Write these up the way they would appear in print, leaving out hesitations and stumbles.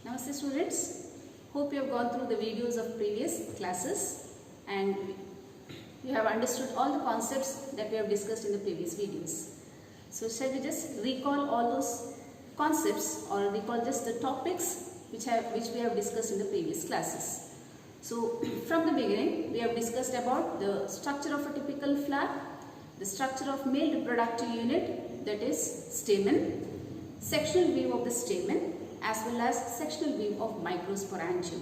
Namaste students, hope you have gone through the videos of previous classes and you have understood all the concepts that we have discussed in the previous videos. So shall we just recall all those concepts or recall just the topics which we have discussed in the previous classes. So from the beginning we have discussed about the structure of a typical flower, the structure of male reproductive unit, that is stamen, sectional view of the stamen as well as sectional view of microsporangium.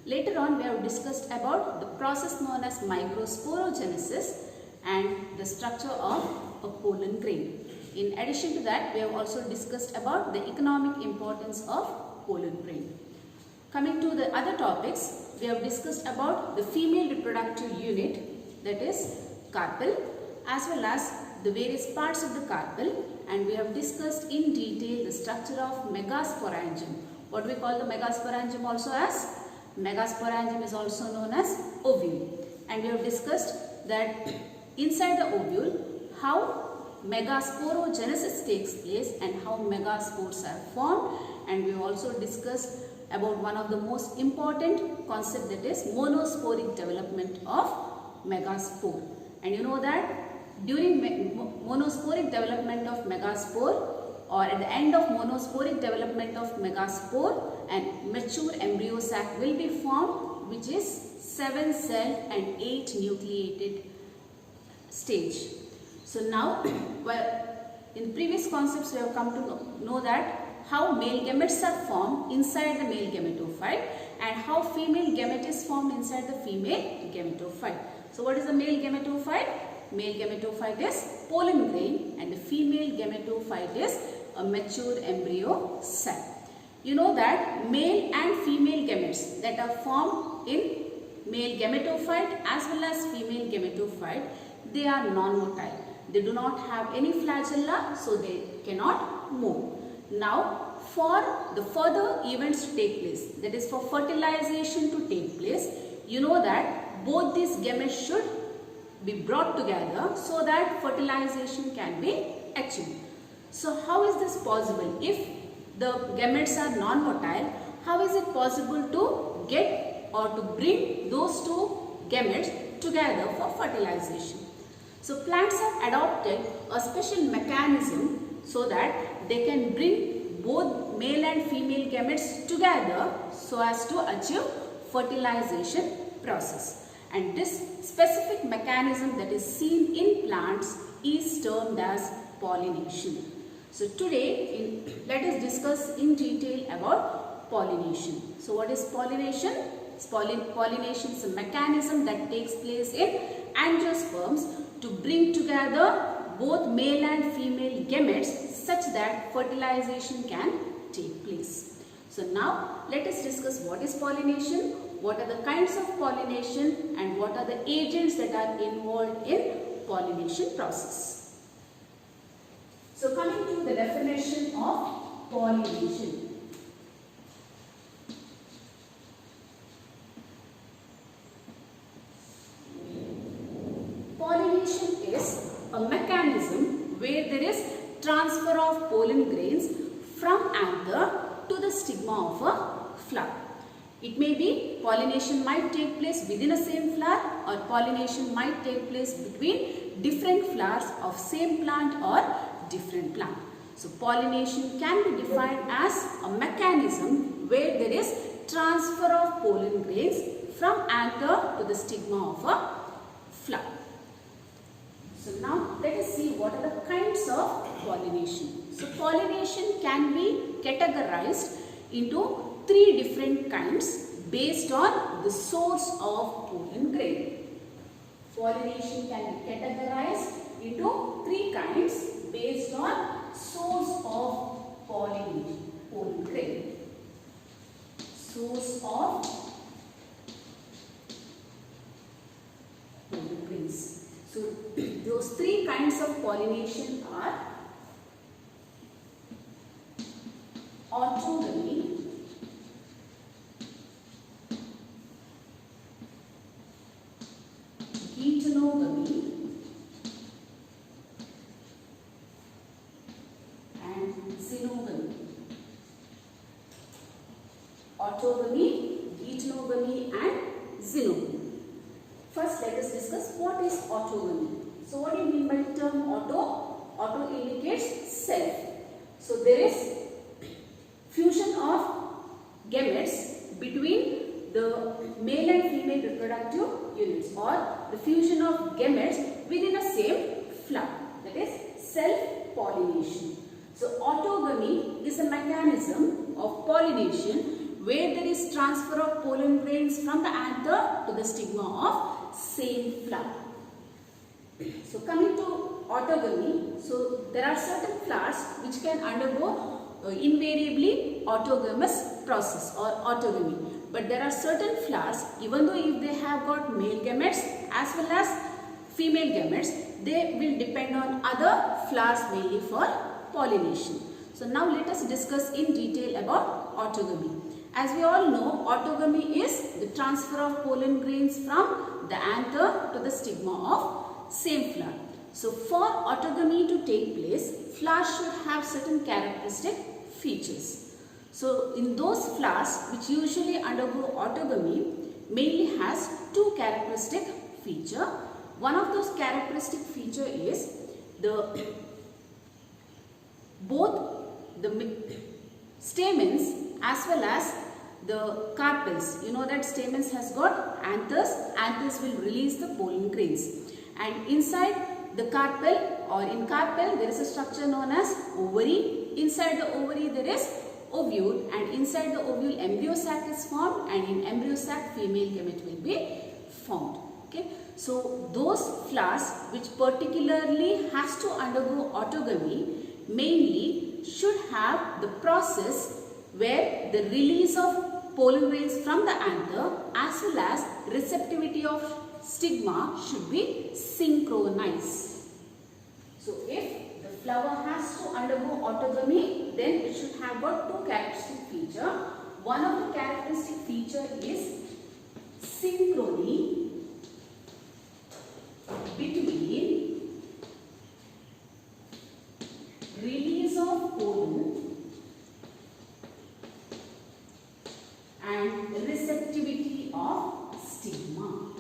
Later on we have discussed about the process known as microsporogenesis and the structure of a pollen grain. In addition to that, we have also discussed about the economic importance of pollen grain. Coming to the other topics, we have discussed about the female reproductive unit, that is carpel, as well as the various parts of the carpel, and we have discussed in detail the structure of megasporangium. What we call the megasporangium also as? Megasporangium is also known as ovule, and we have discussed that inside the ovule how megasporogenesis takes place and how megaspores are formed, and we have also discussed about one of the most important concept, that is monosporic development of megaspore. And you know that during monosporic development of megaspore or at the end of monosporic development of megaspore, and mature embryo sac will be formed, which is 7-celled and 8-nucleated stage. So now in previous concepts we have come to know that how male gametes are formed inside the male gametophyte and how female gamete is formed inside the female gametophyte. So what is the male gametophyte? Male gametophyte is pollen grain and the female gametophyte is a mature embryo sac. You know that male and female gametes that are formed in male gametophyte as well as female gametophyte, they are non-motile. They do not have any flagella, so they cannot move. Now, for the further events to take place, that is for fertilization to take place, you know that both these gametes should be brought together so that fertilization can be achieved. So how is this possible? If the gametes are non-motile, how is it possible to get or to bring those two gametes together for fertilization? So plants have adopted a special mechanism so that they can bring both male and female gametes together so as to achieve fertilization process. And this specific mechanism that is seen in plants is termed as pollination. So today let us discuss in detail about pollination. So what is pollination? Pollination is a mechanism that takes place in angiosperms to bring together both male and female gametes such that fertilization can take place. So now let us discuss what is pollination, what are the kinds of pollination and what are the agents that are involved in pollination process. So coming to the definition of pollination. Pollination is a mechanism where there is transfer of pollen grains from anther to the stigma of a flower. It may be pollination might take place within a same flower or pollination might take place between different flowers of same plant or different plant. So pollination can be defined as a mechanism where there is transfer of pollen grains from anther to the stigma of a flower. So now let us see what are the kinds of pollination. So pollination can be categorized into 3 different kinds based on the source of pollen grain. Pollination can be categorized into 3 kinds based on source of pollen grain. Source of pollen grains. So those 3 kinds of pollination are autogamy, heterogamy and synogamy. autogamy, heterogamy and xenogamy. First let us discuss what is autogamy. So what do you mean by the term auto? Auto indicates self. So there is fusion of gametes between the male and female reproductive units, or the fusion of gametes within a same flower, that is self-pollination. So autogamy is a mechanism of pollination where there is transfer of pollen grains from the anther to the stigma of same flower. So coming to autogamy, so there are certain flowers which can undergo invariably autogamous process or autogamy. But there are certain flowers, even though if they have got male gametes as well as female gametes, they will depend on other flowers mainly for pollination. So now let us discuss in detail about autogamy. As we all know, autogamy is the transfer of pollen grains from the anther to the stigma of same flower. So for autogamy to take place, flowers should have certain characteristic features. So in those flowers which usually undergo autogamy mainly has two characteristic feature. One of those characteristic feature is both the stamens as well as the carpels. You know that stamens has got anthers. Anthers will release the pollen grains, and inside the carpel or in carpel there is a structure known as ovary. Inside the ovary there is ovule, and inside the ovule embryo sac is formed, and in embryo sac female gamete will be formed. Okay. So those flowers which particularly has to undergo autogamy mainly should have the process where the release of pollen grains from the anther as well as receptivity of stigma should be synchronized. So if the flower has to undergo autogamy, then it should have got two characteristic features. One of the characteristic feature is synchrony between release of pollen and receptivity of stigma.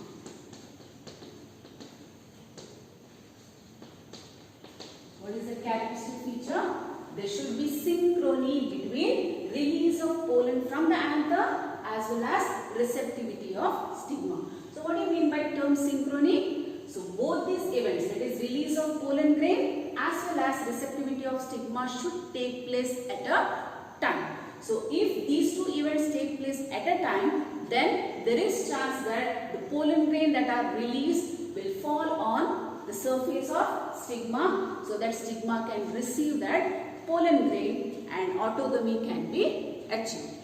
What is the characteristic feature? There should be synchrony between release of pollen from the anther as well as receptivity of stigma. So what do you mean by term synchrony? So both these events, that is release of pollen grain as well as receptivity of stigma, should take place at a time. So if these two events take place at a time, then there is chance that the pollen grain that are released will fall on the surface of stigma, so that stigma can receive that pollen grain and autogamy can be achieved.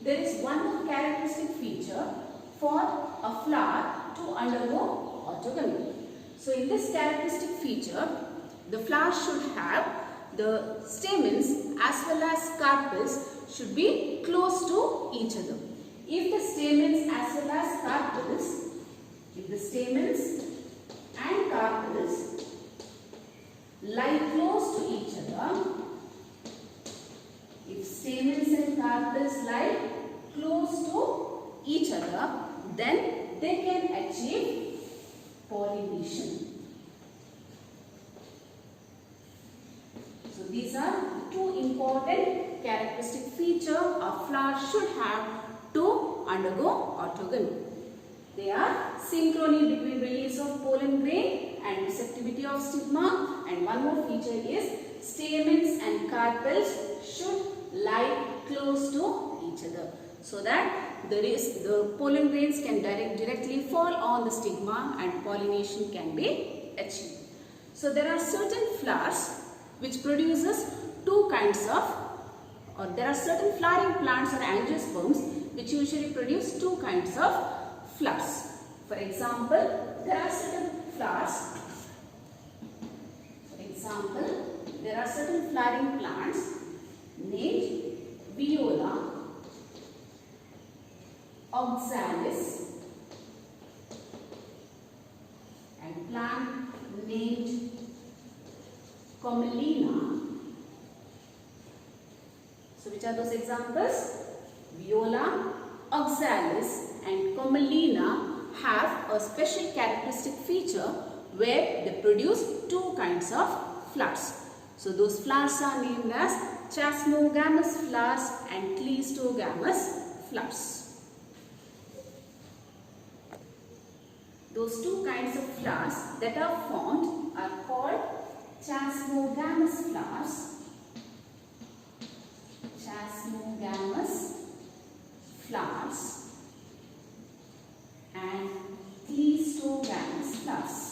There is one more characteristic feature for a flower to undergo autogamy. So in this characteristic feature, the flower should have the stamens as well as carpels should be close to each other. If the stamens as well as carpels, if the stamens and carpels lie close to each other, if stamens and carpels lie close to each other, then they can achieve pollination. So these are two important characteristic features a flower should have to undergo autogamy. They are synchrony between release of pollen grain and receptivity of stigma, and one more feature is stamens and carpels should lie close to each other, so that the pollen grains can directly fall on the stigma and pollination can be achieved. So there are certain flowers which produces two kinds of, or there are certain flowering plants or angiosperms which usually produce two kinds of flowers. For example, there are certain flowers. For example, there are certain flowering plants named Viola, Oxalis, and plant named Commelina. So which are those examples? Viola, oxalis and commelina have a special characteristic feature where they produce two kinds of flowers. So those flowers are named as chasmogamous flowers and cleistogamous flowers. Those two kinds of flowers that are formed are called chasmogamous flowers. Chasmogamous flowers and cleistogamous flowers.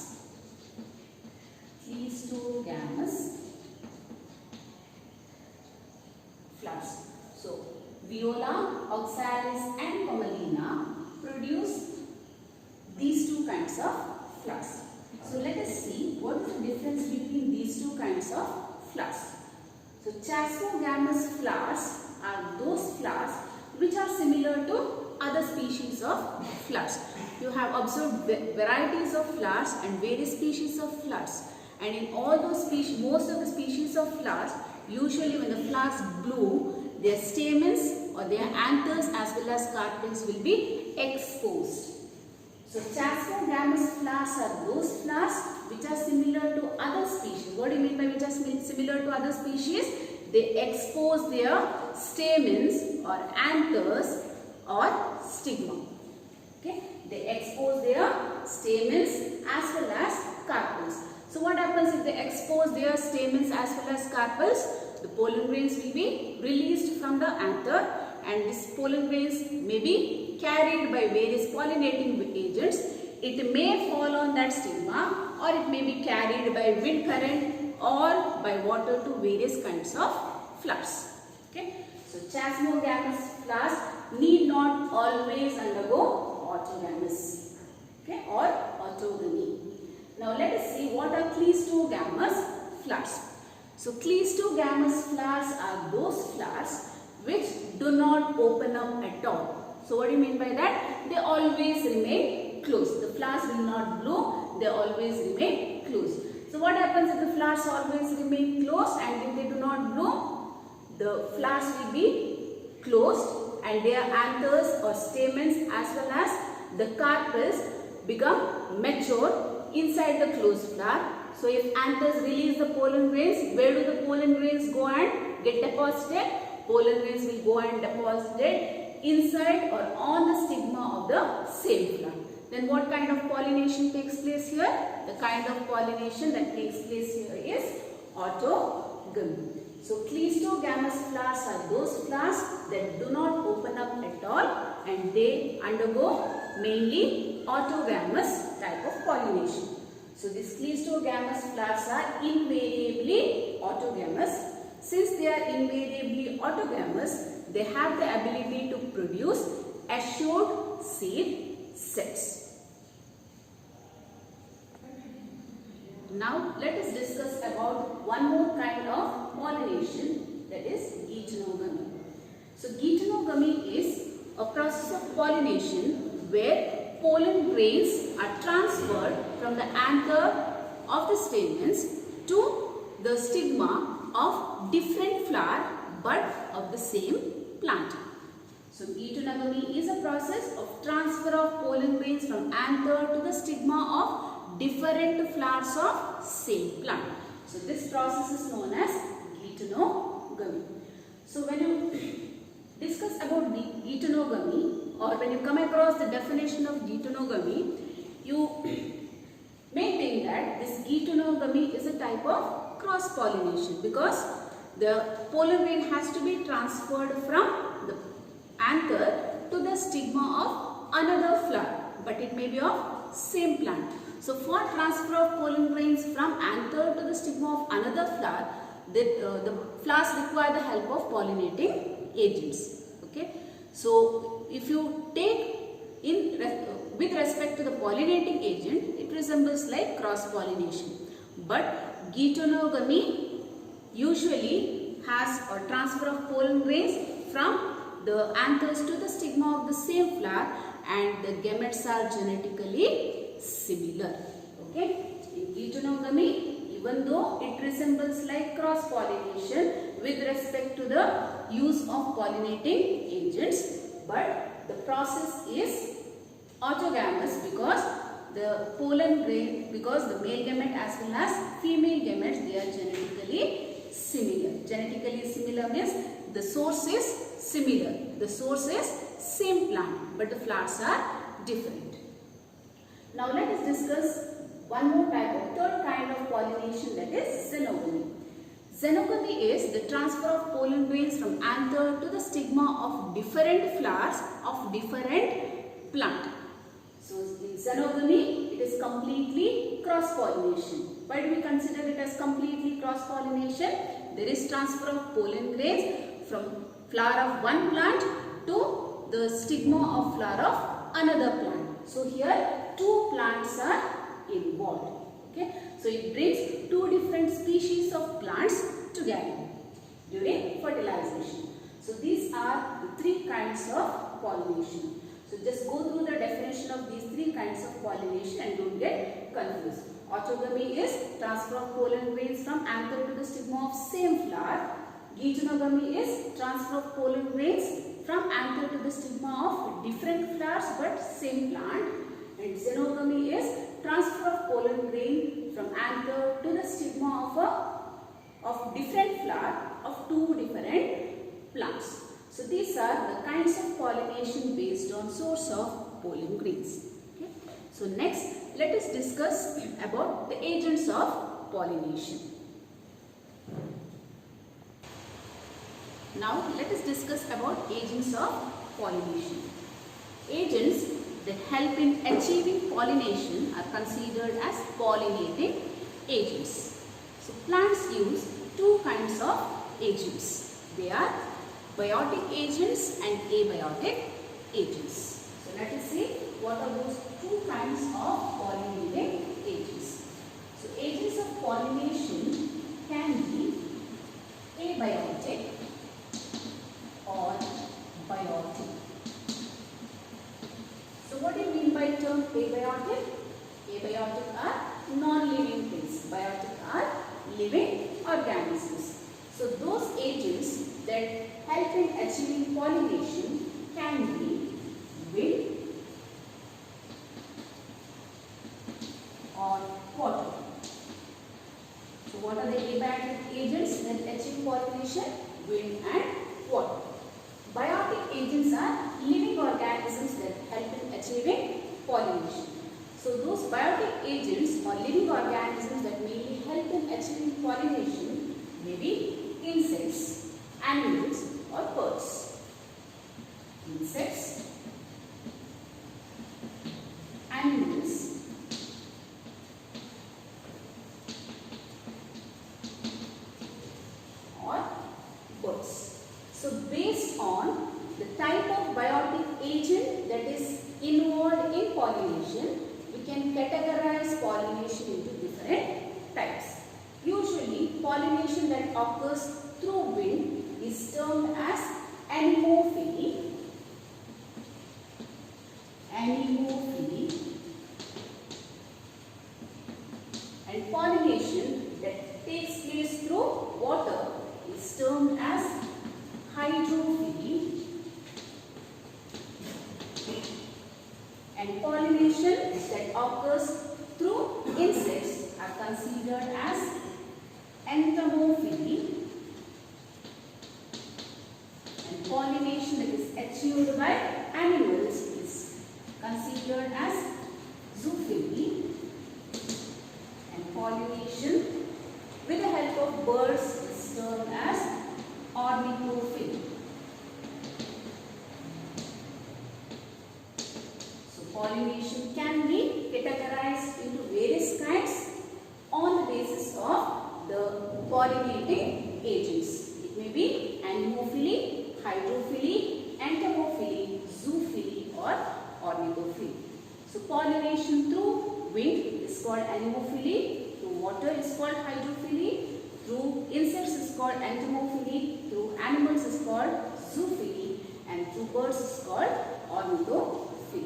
Cleistogamous flowers. So, Viola, oxalis and commelina produce these two kinds of flowers. So, let us see what is the difference between these two kinds of flowers. So, chasmogamous flowers are those flowers which are similar to other species of flowers. You have observed varieties of flowers and various species of flowers, and in all those species, most of the species of flowers, usually when the flowers bloom, their stamens or their anthers as well as carpels will be exposed. So chasmogamous flowers are those flowers which are similar to other species. What do you mean by which are similar to other species? They expose their stamens or anthers or stigma. Okay, they expose their stamens as well as carpels. So what happens if they expose their stamens as well as carpels? The pollen grains will be released from the anther, and these pollen grains may be carried by various pollinating agents. It may fall on that stigma, or it may be carried by wind current or by water to various kinds of flowers. Okay, so chasmogamous flowers need not always undergo autogamous, okay, or autogamy. Now let us see what are cleistogamous flowers. So cleistogamous flowers are those flowers which do not open up at all. So what do you mean by that? They always remain closed. The flowers will not bloom, they always remain closed. So what happens if the flowers always remain closed and if they do not bloom? The flowers will be closed and their anthers or stamens as well as the carpels become mature inside the closed flower. So if anthers release the pollen grains, where do the pollen grains go and get deposited? Pollen grains will go and deposited inside or on the stigma of the same flower. Then what kind of pollination takes place here? The kind of pollination that takes place here is autogamy. So cleistogamous flowers are those flowers that do not open up at all and they undergo mainly autogamous type of pollination. So these cleistogamous flowers are invariably autogamous. Since they are invariably autogamous, they have the ability to produce assured seed sets. Now let us discuss about one more kind of pollination, that is geitonogamy. So geitonogamy is a process of pollination where pollen grains are transferred from the anther of the stamens to the stigma of different flower but of the same plant. So geitonogamy is a process of transfer of pollen grains from anther to the stigma of different flowers of same plant. So this process is known as geitonogamy. So when you discuss about geitonogamy, or when you come across the definition of geitonogamy, you may think that this geitonogamy is a type of cross pollination, because the pollen grain has to be transferred from the anther to the stigma of another flower, but it may be of same plant. So for transfer of pollen grains from anther to the stigma of another flower, the flowers require the help of pollinating agents. Okay, so if you take with respect to the pollinating agent, it resembles like cross pollination, but geitonogamy usually has a transfer of pollen grains from the anthers to the stigma of the same flower, and the gametes are genetically similar. Okay, in geitonogamy, even though it resembles like cross pollination with respect to the use of pollinating agents, but the process is autogamous because the pollen grain, because the male gamete as well as female gametes, they are genetically similar. Genetically similar means the source is similar. The source is same plant, but the flowers are different. Now let us discuss one more type of third kind of pollination, that is xenogamy. Xenogamy is the transfer of pollen grains from anther to the stigma of different flowers of different plant. So in xenogamy, it is completely cross-pollination. Why do we consider it as completely cross-pollination? There is transfer of pollen grains from flower of one plant to the stigma of flower of another plant. So here two plants are involved. Okay, so it brings two different species of plants together during fertilization. So these are the three kinds of pollination. So just go through the definition of these three kinds of pollination and don't get confused. Autogamy is transfer of pollen grains from anther to the stigma of same flower. Geitonogamy is transfer of pollen grains from anther to the stigma of different flowers but same plant. And xenogamy is transfer of pollen grain from anther to the stigma of different flower of two different plants. So these are the kinds of pollination based on source of pollen grains. Okay. So next, let us discuss about the agents of pollination. Now let us discuss about agents of pollination. Agents that help in achieving pollination are considered as pollinating agents. So plants use two kinds of agents. They are biotic agents and abiotic agents. So let us see what are those two kinds of pollinating agents. So agents of pollination can be abiotic or biotic. So what do you mean by term abiotic? Abiotic are non-living things. Biotic are living organisms. So those agents that help in achieving pollination can be wind or water. So what are the abiotic agents that achieve pollination? Wind and water. Biotic agents are living organisms that help in achieving pollination. So those biotic agents or living organisms that mainly help in achieving pollination may be insects, animals or birds. Insects, animals, or birds. So based on the type of biotic agent that is involved in pollination, we can categorize pollination into different types. Usually pollination that occurs through wind is termed as anemophily. Anemophily. And pollination that takes place through water is termed as hydrophily. And pollination that occurs through insects are considered as entomophily. And pollination that is achieved by animals is considered as zoophily. And pollination with the help of birds is termed as ornithophily. So pollination can be categorized into various kinds on the basis of the pollinating agents. It may be anemophily, hydrophily, entomophily, zoophily or ornithophily. So pollination through wind is called anemophily, through water is called hydrophily, through insects is called entomophily, through animals is called zoophily, and through birds is called ornithophily.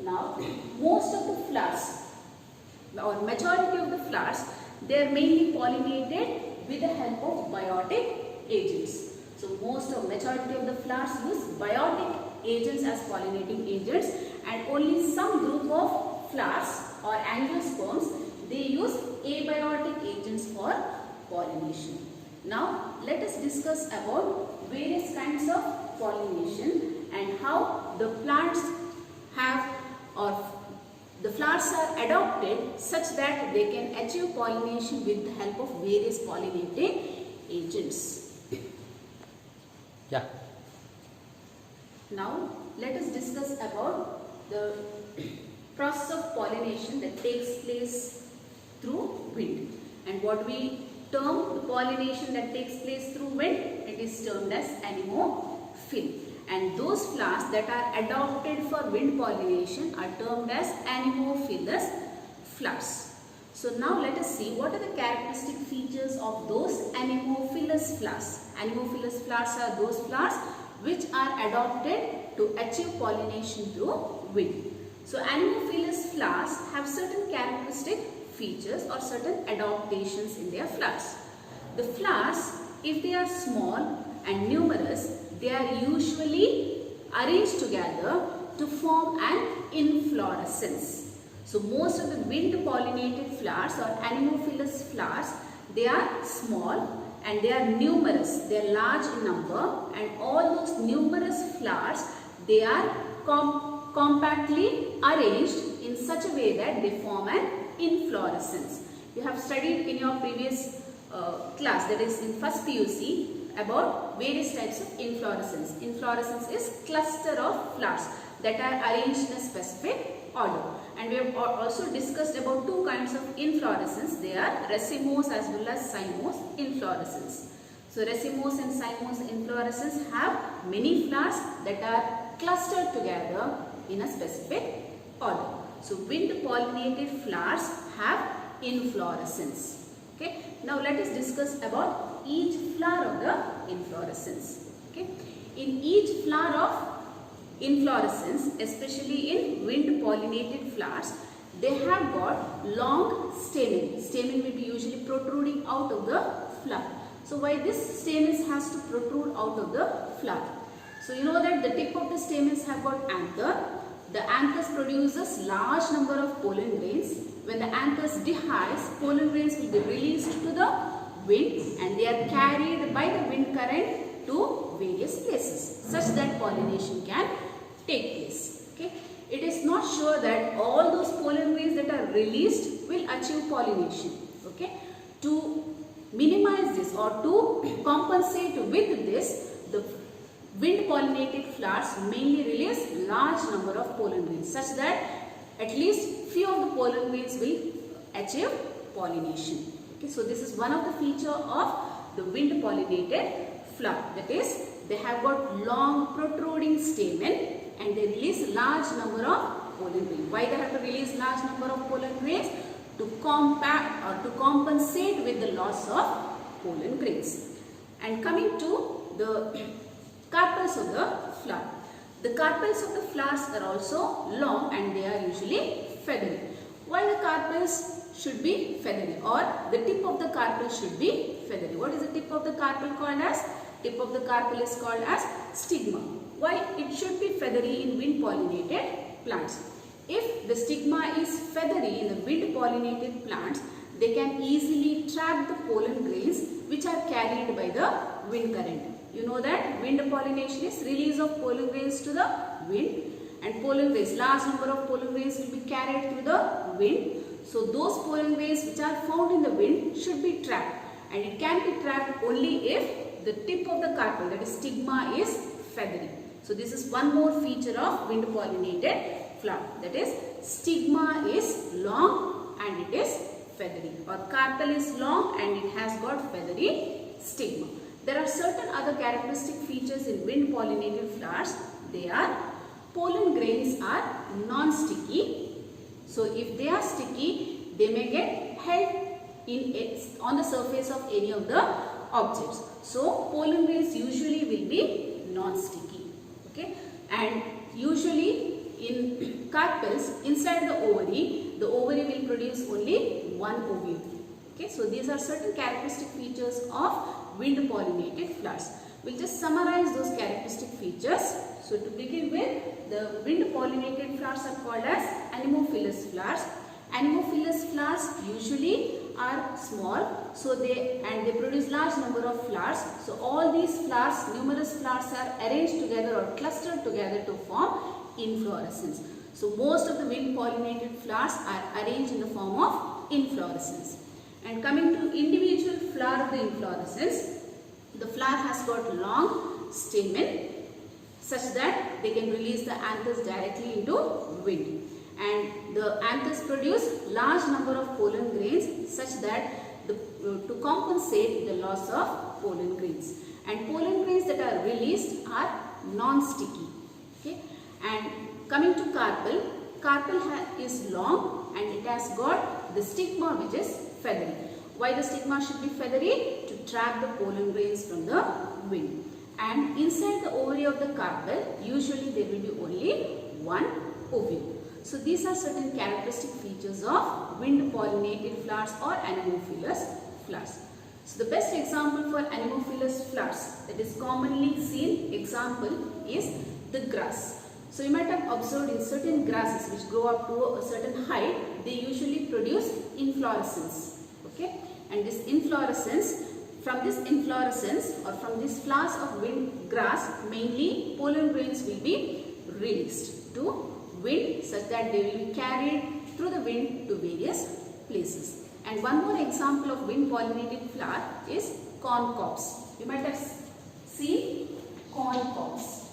Now most of the flowers or majority of the flowers, they are mainly pollinated with the help of biotic agents. So majority of the flowers use biotic agents as pollinating agents, and only some group of flowers or angiosperms, they use abiotic agents for pollination. Now let us discuss about various kinds of pollination and how the plants have, or the flowers are adapted such that they can achieve pollination with the help of various pollinating agents. Yeah. Now let us discuss about the process of pollination that takes place through wind. And what we term the pollination that takes place through wind, it is termed as anemophily. And those flowers that are adapted for wind pollination are termed as anemophilous flowers. So now let us see what are the characteristic features of those anemophilous flowers. Anemophilous flowers are those flowers which are adapted to achieve pollination through wind. So anemophilous flowers have certain characteristic features or certain adaptations in their flowers. The flowers, if they are small and numerous, they are usually arranged together to form an inflorescence. So most of the wind pollinated flowers or anemophilous flowers, they are small and they are numerous, they are large in number, and all those numerous flowers, they are compactly arranged in such a way that they form an inflorescence. You have studied in your previous class, that is in first PUC, about various types of inflorescence. Inflorescence is cluster of flowers that are arranged in a specific order. And we have also discussed about two kinds of inflorescence. They are racemose as well as cymose inflorescence. So racemose and cymose inflorescence have many flowers that are clustered together in a specific order. So wind pollinated flowers have inflorescence. Okay. Now let us discuss about each flower of the inflorescence. Okay. In each flower of inflorescence, especially in wind pollinated flowers, they have got long stamen. Stamen will be usually protruding out of the flower. So why this stamens has to protrude out of the flower? So you know that the tip of the stamens have got anther. The anthers produces large number of pollen grains. When the anthers dehisce, pollen grains will be released to the wind and they are carried by the wind current to various places such that pollination can take place. Okay. It is not sure that all those pollen grains that are released will achieve pollination. Okay. To minimize this or to compensate with this, the wind pollinated flowers mainly release large number of pollen grains such that at least few of the pollen grains will achieve pollination. Okay, so this is one of the feature of the wind pollinated flower, that is they have got long protruding stamen and they release large number of pollen grains. Why they have to release large number of pollen grains? To compact or to compensate with the loss of pollen grains. And coming to the carpels of the flower. The carpels of the flowers are also long and they are usually feathery. Why the carpels should be feathery, or the tip of the carpel should be feathery? What is the tip of the carpel called as? Tip of the carpel is called as stigma. Why it should be feathery in wind pollinated plants? If the stigma is feathery in the wind pollinated plants, they can easily trap the pollen grains which are carried by the wind current. You know that wind pollination is release of pollen grains to the wind, and pollen grains, large number of pollen grains will be carried through the wind. So those pollen grains which are found in the wind should be trapped, and it can be trapped only if the tip of the carpel, that is stigma, is feathery. So this is one more feature of wind pollinated flower, that is stigma is long and it is feathery, or carpel is long and it has got feathery stigma. There are certain other characteristic features in wind pollinated flowers. They are pollen grains are non-sticky. So if they are sticky, they may get held on the surface of any of the objects. So pollen grains usually will be non-sticky. Okay, and usually in carpels inside the ovary will produce only one ovule. Okay, so these are certain characteristic features of wind pollinated flowers. We'll just summarize those characteristic features. So to begin with, the wind pollinated flowers are called as anemophilous flowers. Anemophilous flowers usually are small, so they produce large number of flowers. So all these flowers, numerous flowers are arranged together or clustered together to form inflorescence. So most of the wind pollinated flowers are arranged in the form of inflorescence. And coming to individual flower of the inflorescence, the flower has got long stamen such that they can release the anthers directly into wind. And the anthers produce large number of pollen grains such that to compensate the loss of pollen grains. And pollen grains that are released are non-sticky. Okay. And coming to carpel, carpel is long and it has got the stigma which is feathery. Why the stigma should be feathery? To trap the pollen grains from the wind. And inside the ovary of the carpel, usually there will be only one ovule. So these are certain characteristic features of wind pollinated flowers or anemophilous flowers. So the best example for anemophilous flowers that is commonly seen example is the grass. So you might have observed in certain grasses which grow up to a certain height, they usually produce inflorescence. Okay, and this inflorescence, from this inflorescence or from these flowers of wind grass, mainly pollen grains will be released to wind such that they will be carried through the wind to various places. And one more example of wind pollinated flower is corn cobs. You might have seen corn cobs.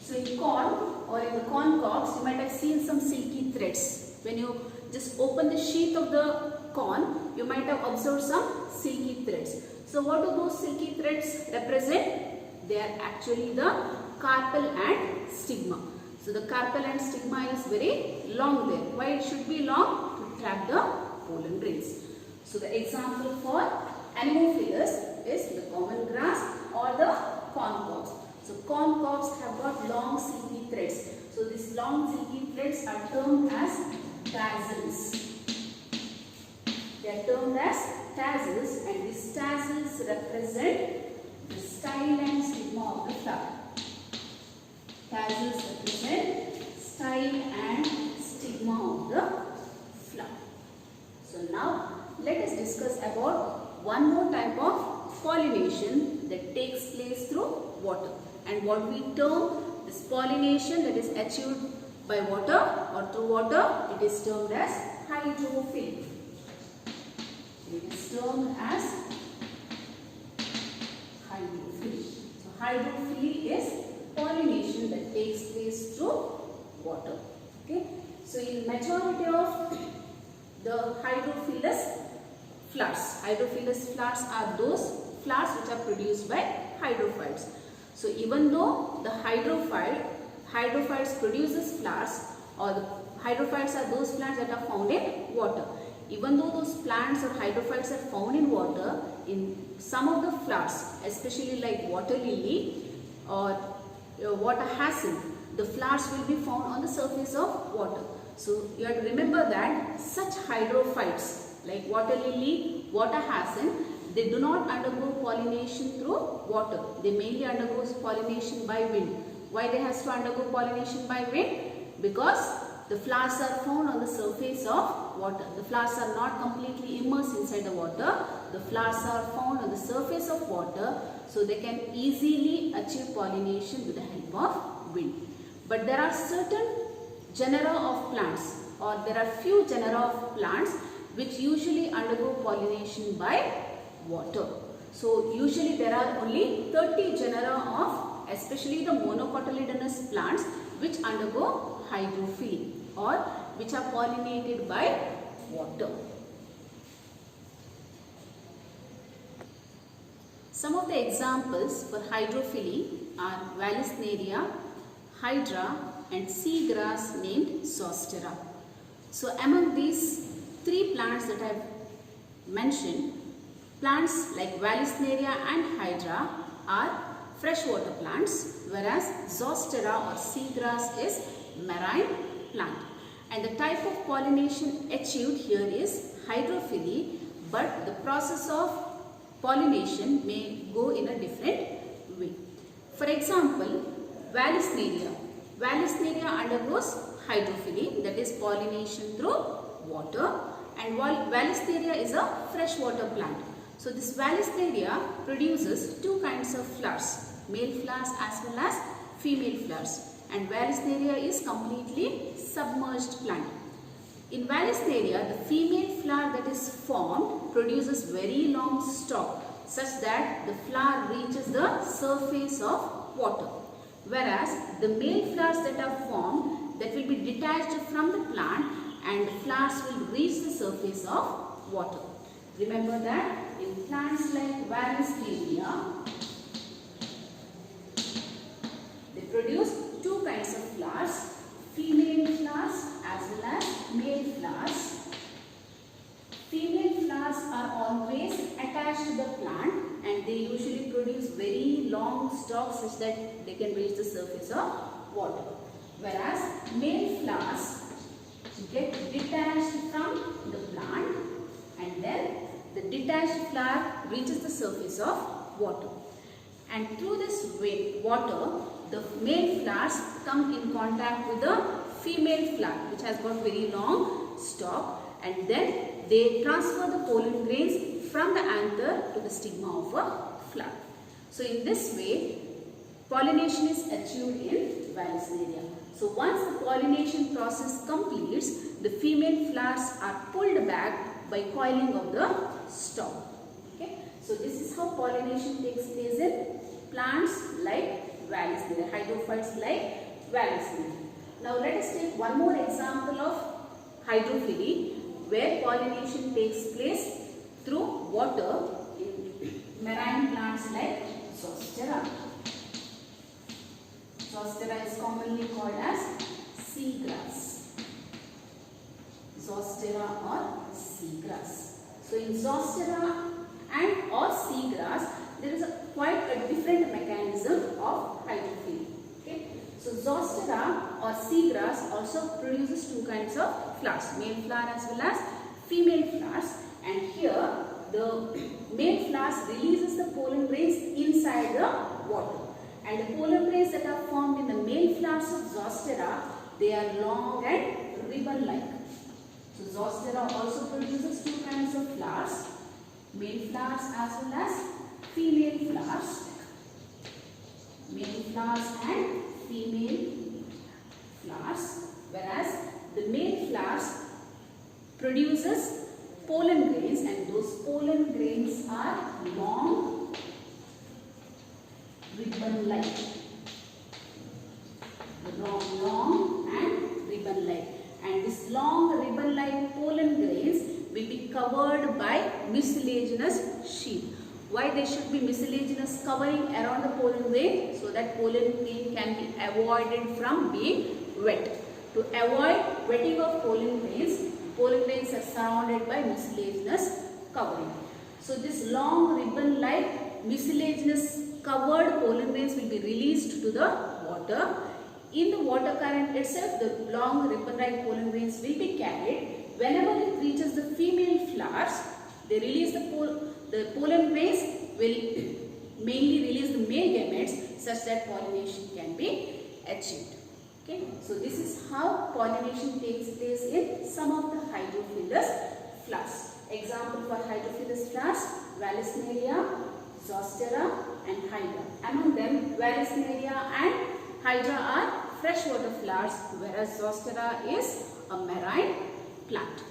So in corn or in the corn cobs, you might have seen some silky threads. When you just open the sheath of the corn, you might have observed some silky threads. So what do those silky threads represent? They are actually the carpel and stigma. So the carpel and stigma is very long there. Why it should be long? To trap the pollen grains. So the example for anemophilous is the common grass or the corn cobs. So corn cobs have got long silky threads. So these long silky threads are termed as tassels. They are termed as tassels, and these tassels represent the style and stigma of the flower. Tassels represent style and stigma of the flower. So now let us discuss about one more type of pollination that takes place through water, and what we term this pollination that is achieved by water or through water, it is termed as hydrophily. It is termed as hydrophily. So hydrophily is pollination that takes place through water. Okay. So in majority of the hydrophilous flowers are those flowers which are produced by hydrophytes. So even though the hydrophytes produces flowers, or the hydrophytes are those plants that are found in water. Even though those plants or hydrophytes are found in water, in some of the flowers, especially like water lily or water hyacinth, the flowers will be found on the surface of water. So you have to remember that such hydrophytes like water lily, water hyacinth, they do not undergo pollination through water. They mainly undergo pollination by wind. Why they have to undergo pollination by wind? Because the flowers are found on the surface of water. The flowers are not completely immersed inside the water. The flowers are found on the surface of water, so they can easily achieve pollination with the help of wind. But there are certain genera of plants, or there are few genera of plants which usually undergo pollination by water. So usually there are only 30 genera of, especially the monocotyledonous plants, which undergo hydrophily or which are pollinated by water. Some of the examples for hydrophily are Vallisneria, Hydra, and seagrass named Zostera. So among these three plants that I have mentioned, plants like Vallisneria and Hydra are freshwater plants, whereas Zostera or seagrass is marine plant. And the type of pollination achieved here is hydrophily, but the process of pollination may go in a different way. For example, Vallisneria. Vallisneria undergoes hydrophily, that is pollination through water, and Vallisneria is a freshwater plant. So this Vallisneria produces two kinds of flowers, male flowers as well as female flowers, and Vallisneria is completely submerged plant. In Vallisneria, the female flower that is formed produces very long stalk such that the flower reaches the surface of water, whereas the male flowers that are formed, that will be detached from the plant and the flowers will reach the surface of water. Remember that in plants like Vallisneria, they produce two kinds of flowers, female flowers as well as male flowers. Female flowers are always attached to the plant and they usually produce very long stalks such that they can reach the surface of water. Whereas male flowers get detached from the plant and then the detached flower reaches the surface of water. And through this water, the male flowers come in contact with the female flower which has got very long stalk, and then they transfer the pollen grains from the anther to the stigma of a flower. So in this way, pollination is achieved in Vallisneria. So once the pollination process completes, the female flowers are pulled back by coiling of the stalk. Okay? So this is how pollination takes place in plants like Vallisneria, hydrophytes like Vallisneria. Now let us take one more example of hydrophily where pollination takes place through water in marine plants like Zostera. Zostera is commonly called as seagrass. Zostera or seagrass. So in Zostera and or seagrass, there is quite a different mechanism of hydrophily. Okay? So Zostera or seagrass also produces two kinds of flowers, male flower as well as female flowers, and here the male flowers releases the pollen grains inside the water, and the pollen grains that are formed in the male flowers of Zostera, they are long and ribbon-like. So Zostera also produces two kinds of flowers, male flowers as well as female flowers. Male flowers and female flowers, whereas the male flowers produces pollen grains, and those pollen grains are long, ribbon-like. Long and ribbon-like, and this long ribbon-like pollen grains will be covered by mucilaginous sheath. Why there should be mucilaginous covering around the pollen grain? So that pollen grain can be avoided from being wet. To avoid wetting of pollen grains are surrounded by mucilaginous covering. So this long ribbon-like mucilaginous covered pollen grains will be released to the water. In the water current itself, the long ribbon-like pollen grains will be carried. Whenever it reaches the female flowers, they release the pollen grains will mainly release the male gametes such that pollination can be achieved. Okay, so this is how pollination takes place in some of the hydrophilous flowers. Example for hydrophilous flowers: Vallisneria, Zostera and Hydra. Among them, Vallisneria and Hydra are freshwater flowers, whereas Zostera is a marine plant.